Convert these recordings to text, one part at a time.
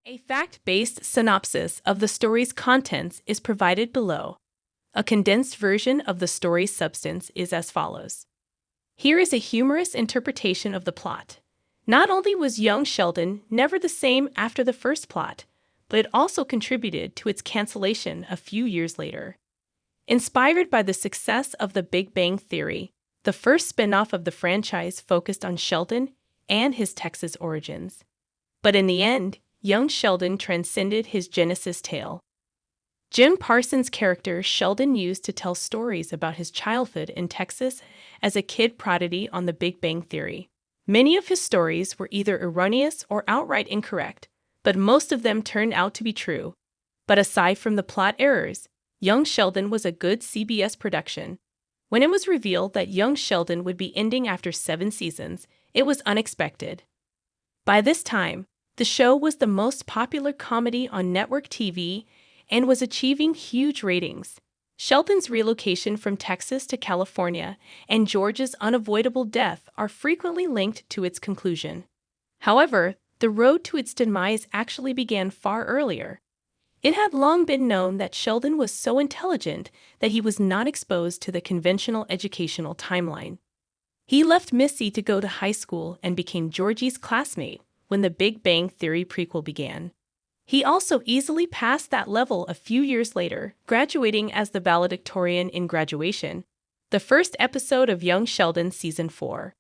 A fact-based synopsis of the story's contents is provided below. A condensed version of the story's substance is as follows. Here is a humorous interpretation of the plot. Not only was young Sheldon never the same after the first plot, but it also contributed to its cancellation a few years later. Inspired by the success of The Big Bang Theory, the first spin-off of the franchise focused on Sheldon and his Texas origins. But in the end, young Sheldon transcended his Genesis tale. Jim Parsons' character Sheldon used to tell stories about his childhood in Texas as a kid prodigy on The Big Bang Theory. Many of his stories were either erroneous or outright incorrect, but most of them turned out to be true. But aside from the plot errors, Young Sheldon was a good CBS production. When it was revealed that Young Sheldon would be ending after 7 seasons, it was unexpected. By this time, the show was the most popular comedy on network TV and was achieving huge ratings. Sheldon's relocation from Texas to California and George's unavoidable death are frequently linked to its conclusion. However, the road to its demise actually began far earlier. It had long been known that Sheldon was so intelligent that he was not exposed to the conventional educational timeline. He left Missy to go to high school and became Georgie's classmate when the Big Bang Theory prequel began. He also easily passed that level a few years later, graduating as the valedictorian in Graduation, the first episode of Young Sheldon Season 4.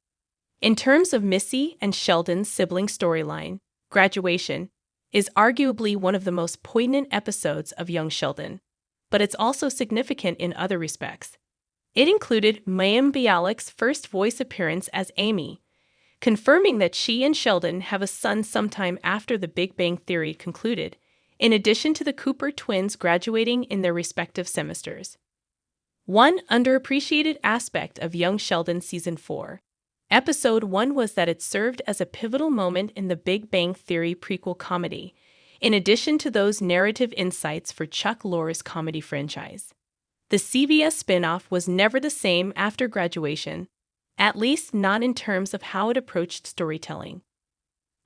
In terms of Missy and Sheldon's sibling storyline, Graduation is arguably one of the most poignant episodes of Young Sheldon, but it's also significant in other respects. It included Mayim Bialik's first voice appearance as Amy, confirming that she and Sheldon have a son sometime after The Big Bang Theory concluded, in addition to the Cooper twins graduating in their respective semesters. One underappreciated aspect of Young Sheldon Season 4, Episode 1 was that it served as a pivotal moment in the Big Bang Theory prequel comedy, in addition to those narrative insights for Chuck Lorre's comedy franchise. The CBS spin-off was never the same after Graduation, at least not in terms of how it approached storytelling.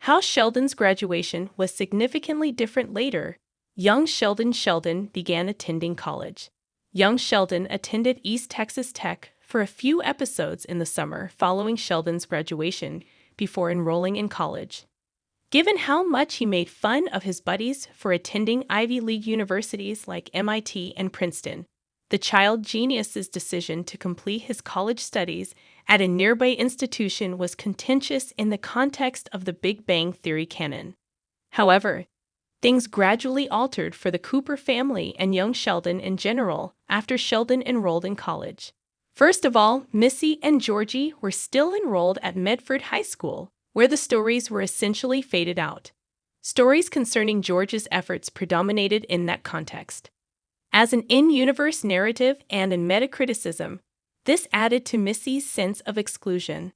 How Sheldon's graduation was significantly different later. Young Sheldon began attending college. Young Sheldon attended East Texas Tech for a few episodes in the summer following Sheldon's graduation before enrolling in college. Given how much he made fun of his buddies for attending Ivy League universities like MIT and Princeton, the child genius's decision to complete his college studies at a nearby institution was contentious in the context of the Big Bang Theory canon. However, things gradually altered for the Cooper family and young Sheldon in general after Sheldon enrolled in college. First of all, Missy and Georgie were still enrolled at Medford High School, where the stories were essentially faded out. Stories concerning George's efforts predominated in that context. As an in-universe narrative and in meta-criticism, this added to Missy's sense of exclusion.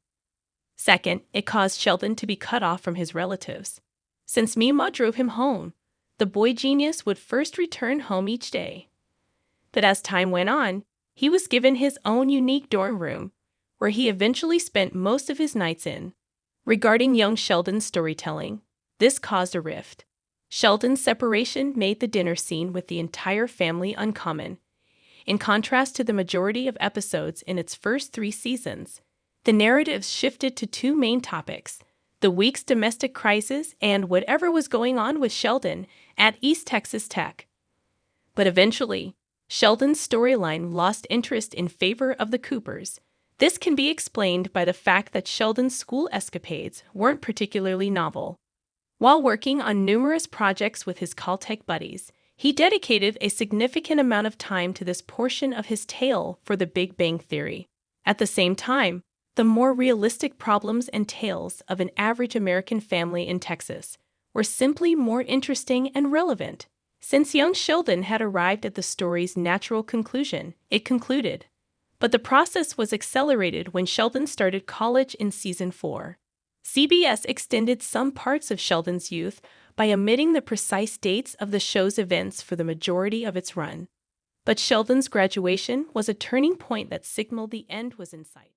Second, it caused Sheldon to be cut off from his relatives. Since Mima drove him home, the boy genius would first return home each day. But as time went on, he was given his own unique dorm room, where he eventually spent most of his nights in. Regarding young Sheldon's storytelling, this caused a rift. Sheldon's separation made the dinner scene with the entire family uncommon. In contrast to the majority of episodes in its first 3 seasons, the narratives shifted to 2 main topics: the week's domestic crisis and whatever was going on with Sheldon at East Texas Tech. But eventually, Sheldon's storyline lost interest in favor of the Coopers. This can be explained by the fact that Sheldon's school escapades weren't particularly novel. While working on numerous projects with his Caltech buddies, he dedicated a significant amount of time to this portion of his tale for the Big Bang Theory. At the same time, the more realistic problems and tales of an average American family in Texas were simply more interesting and relevant. Since young Sheldon had arrived at the story's natural conclusion, it concluded. But the process was accelerated when Sheldon started college in Season 4. CBS extended some parts of Sheldon's youth by omitting the precise dates of the show's events for the majority of its run. But Sheldon's graduation was a turning point that signaled the end was in sight.